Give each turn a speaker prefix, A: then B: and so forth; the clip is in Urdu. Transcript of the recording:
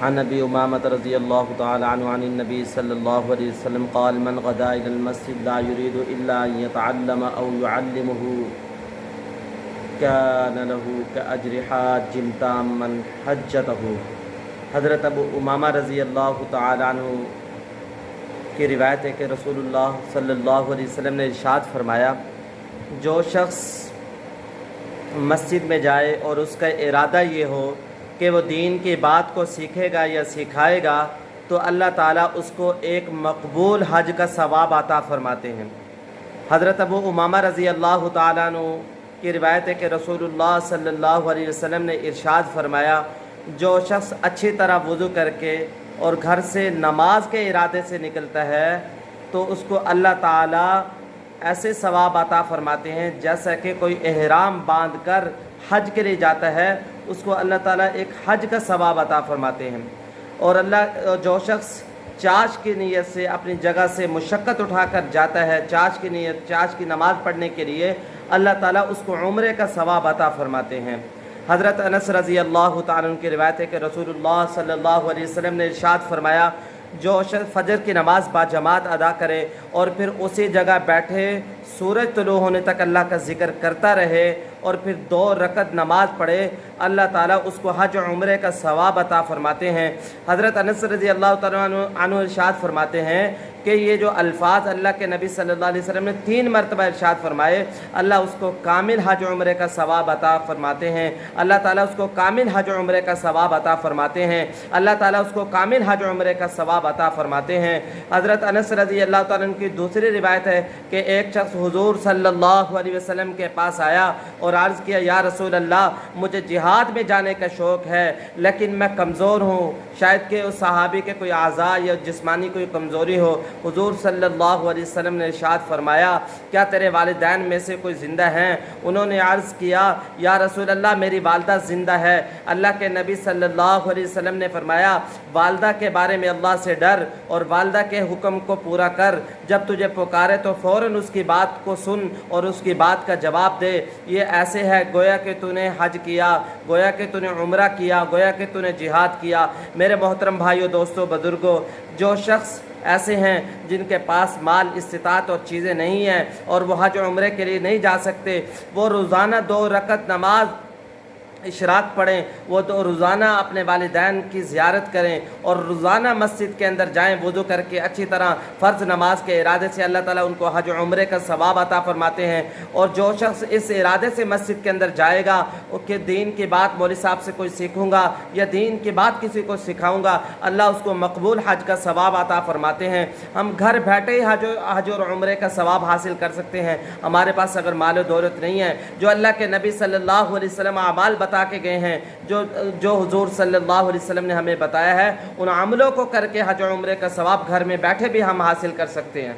A: عن ابی امامۃ رضی اللہ تعالی عنہ عن النبی صلی اللہ علیہ وسلم قال من غدا الى المسجد لا يريد الا ان يتعلم او يعلمه كان له كأجر حاج تاما حجته۔ حضرت ابو امامہ رضی اللہ تعالی عنہ کی روایت ہے کہ رسول اللہ صلی اللہ علیہ وسلم نے ارشاد فرمایا، جو شخص مسجد میں جائے اور اس کا ارادہ یہ ہو کہ وہ دین کی بات کو سیکھے گا یا سکھائے گا تو اللہ تعالیٰ اس کو ایک مقبول حج کا ثواب عطا فرماتے ہیں۔ حضرت ابو امامہ رضی اللہ تعالیٰ عنہ کی روایت ہے کہ رسول اللہ صلی اللہ علیہ وسلم نے ارشاد فرمایا، جو شخص اچھی طرح وضو کر کے اور گھر سے نماز کے ارادے سے نکلتا ہے تو اس کو اللہ تعالیٰ ایسے ثواب عطا فرماتے ہیں جیسا کہ کوئی احرام باندھ کر حج کے لیے جاتا ہے، اس کو اللہ تعالیٰ ایک حج کا ثواب عطا فرماتے ہیں۔ اور جو شخص چاش کی نیت سے اپنی جگہ سے مشقت اٹھا کر جاتا ہے چاش کی نماز پڑھنے کے لیے، اللہ تعالیٰ اس کو عمرے کا ثواب عطا فرماتے ہیں۔ حضرت انس رضی اللہ تعالیٰ عنہ کی روایت ہے کہ رسول اللہ صلی اللہ علیہ وسلم نے ارشاد فرمایا، جو شخص فجر کی نماز باجماعت ادا کرے اور پھر اسی جگہ بیٹھے سورج طلوع ہونے تک اللہ کا ذکر کرتا رہے اور پھر 2 رکعت نماز پڑھے، اللہ تعالیٰ اس کو حج عمرے کا ثواب عطا فرماتے ہیں۔ حضرت انس رضی اللہ تعالیٰ عنہ ارشاد فرماتے ہیں کہ یہ جو الفاظ اللہ کے نبی صلی اللہ علیہ وسلم نے 3 مرتبہ ارشاد فرمائے، اللہ اس کو کامل حج عمرے کا ثواب عطا فرماتے ہیں، اللہ تعالیٰ اس کو کامل حج عمرے کا ثواب عطا فرماتے ہیں، اللہ تعالیٰ اس کو کامل حج عمرے کا ثواب عطا فرماتے ہیں۔ حضرت انس رضی اللہ تعالیٰ عنہ کی دوسری روایت ہے کہ ایک شخص حضور صلی اللہ علیہ وسلم کے پاس آیا اور عرض کیا، یا رسول اللہ، مجھے جہاد میں جانے کا شوق ہے لیکن میں کمزور ہوں، شاید کہ اس صحابی کے کوئی اعضاء یا جسمانی کوئی کمزوری ہو۔ حضور صلی اللہ علیہ وسلم نے ارشاد فرمایا، کیا تیرے والدین میں سے کوئی زندہ ہیں؟ انہوں نے عرض کیا، یا رسول اللہ، میری والدہ زندہ ہے۔ اللہ کے نبی صلی اللہ علیہ وسلم نے فرمایا، والدہ کے بارے میں اللہ سے ڈر اور والدہ کے حکم کو پورا کر، جب تجھے پکارے تو فوراً اس کی بات کو سن اور اس کی بات کا جواب دے۔ یہ ایسے ہے گویا کہ تو نے حج کیا، گویا کہ تو نے عمرہ کیا، گویا کہ تو نے جہاد کیا۔ میرے محترم بھائیو، دوستو، بزرگوں، جو شخص ایسے ہیں جن کے پاس مال، استطاعت اور چیزیں نہیں ہیں اور وہ حج عمرے کے لیے نہیں جا سکتے، وہ روزانہ 2 رکعت نماز اشراق پڑھیں، وہ تو روزانہ اپنے والدین کی زیارت کریں اور روزانہ مسجد کے اندر جائیں وضو کر کے اچھی طرح فرض نماز کے ارادے سے، اللہ تعالیٰ ان کو حج عمرے کا ثواب عطا فرماتے ہیں۔ اور جو شخص اس ارادے سے مسجد کے اندر جائے گا کہ دین کی بات مولوی صاحب سے کوئی سیکھوں گا یا دین کی بات کسی کو سکھاؤں گا، اللہ اس کو مقبول حج کا ثواب عطا فرماتے ہیں۔ ہم گھر بیٹھے ہی حج اور عمرے کا ثواب حاصل کر سکتے ہیں۔ ہمارے پاس اگر مال و دولت نہیں ہے، جو اللہ کے نبی صلی اللہ علیہ وسلم اعمال بتا کے گئے ہیں، جو حضور صلی اللہ علیہ وسلم نے ہمیں بتایا ہے، ان عملوں کو کر کے حج و عمرے کا ثواب گھر میں بیٹھے بھی ہم حاصل کر سکتے ہیں۔